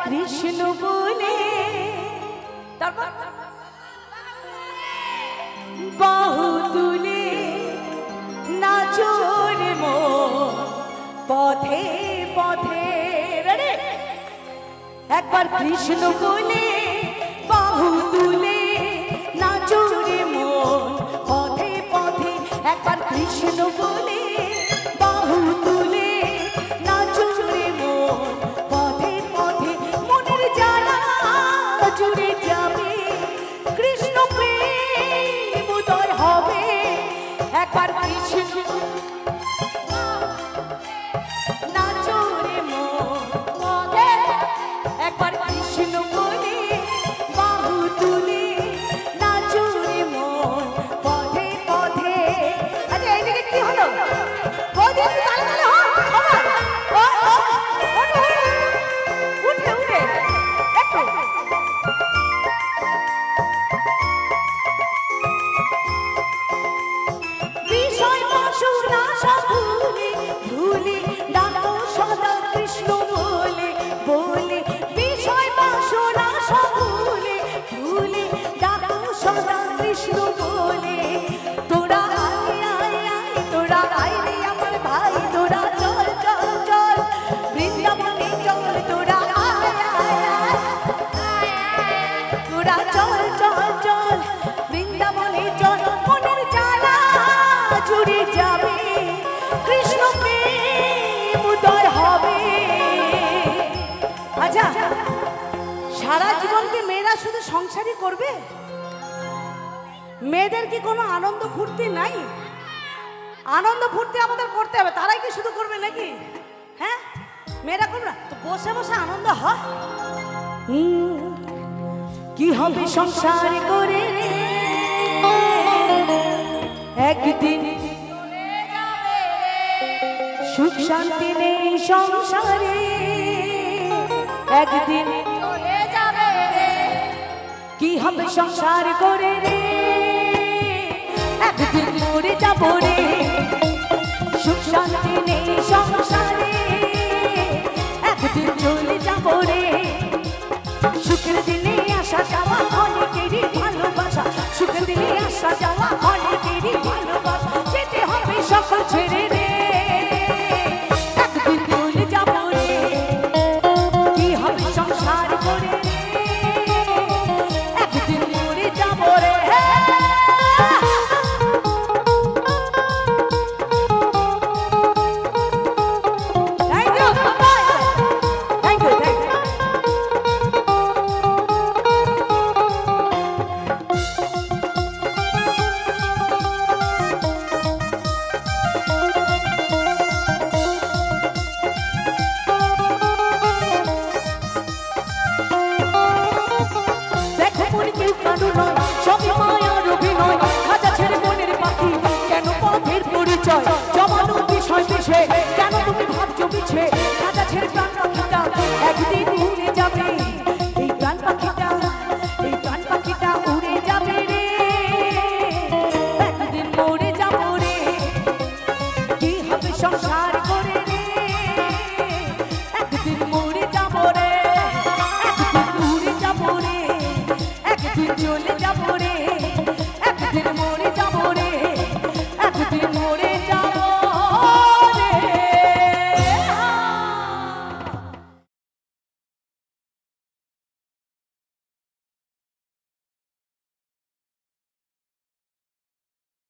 কৃষ্ণ বলে তারপর বাহু তুলে নাচোর মন পথে পথে রে একবার কৃষ্ণ বলে বাহু তুলে নাচোর মন পথে পথে একবার কৃষ্ণ বলে বাহু তুলে নাচোর মন পথে পথে মনের জ্বালা জুড়ে যাবে কৃষ্ণ প্রেম উদয় হবে একবার কৃষ্ণ নাচোরে মন পথে একবার কৃষ্ণ বলে বাহু তুলে নাচোরে মন পথে পথে। আচ্ছা এইদিকে কি হলো বৌদি তালে তালে উঠে উঠে একটু বিষয় বাসনা সব ভুলে ভুলে ডাকো সদা কৃষ্ণ বলে বলে বিষয় বাসনা সব ভুলে ভুলে ডাকো সদা কৃষ্ণ বলে তোরা আয় আয় আয় তোরা আয় রে আমার ভাই তোরা চল চল চল বৃন্দাবনে চল তোরা আয় আয় আয় তোরা চল চল চল বৃন্দাবনে চল মনের জ্বালা জুড়ে যাবে কৃষ্ণ প্রেম উদয় হবে। আচ্ছা সারা জীবন কি মেয়েরা শুধু সংসারই করবে? মেয়েদের কি কোনো আনন্দ ফুর্তি নাই? আনন্দ ফুর্তি আমাদের করতে হবে, তারাই কি শুধু করবে নাকি? হ্যাঁ মেয়েরা করবে না তো বসে বসে আনন্দ হয়? কি হবে সংসার করে রে একদিন সুখ শান্তি নেই সংসারে একদিন চলে যাবে রে কি হবে সংসার করে রে একদিন মরে যাব রে সুখ শান্তি নেই সংসারে একদিন চলে যাব রে সুখের দিনে আসা যাওয়া অনেকেরই ভালোবাসা সুখের দিনে আসা যাওয়া অনেকেরই ভালোবাসা যেতে হবে সকল ছেড়ে রে একদিন চলে যাব রে কি হবে সংসার করে রে একদিন মরে যাব রে। জমানো বিষয় মিশে কেন তুমি ভাবছো মিছে রাজা ছেড়ে প্রাণ পাখিটা একদিন উড়ে যাবে এই প্রাণ পাখিটা উড়ে যাবে রে একদিন মরে যাব রে কি হবে সংসার করে রে একদিন মরে যাব রে একদিন উড়ে যাব রে একদিন চলে যাব রে একদিন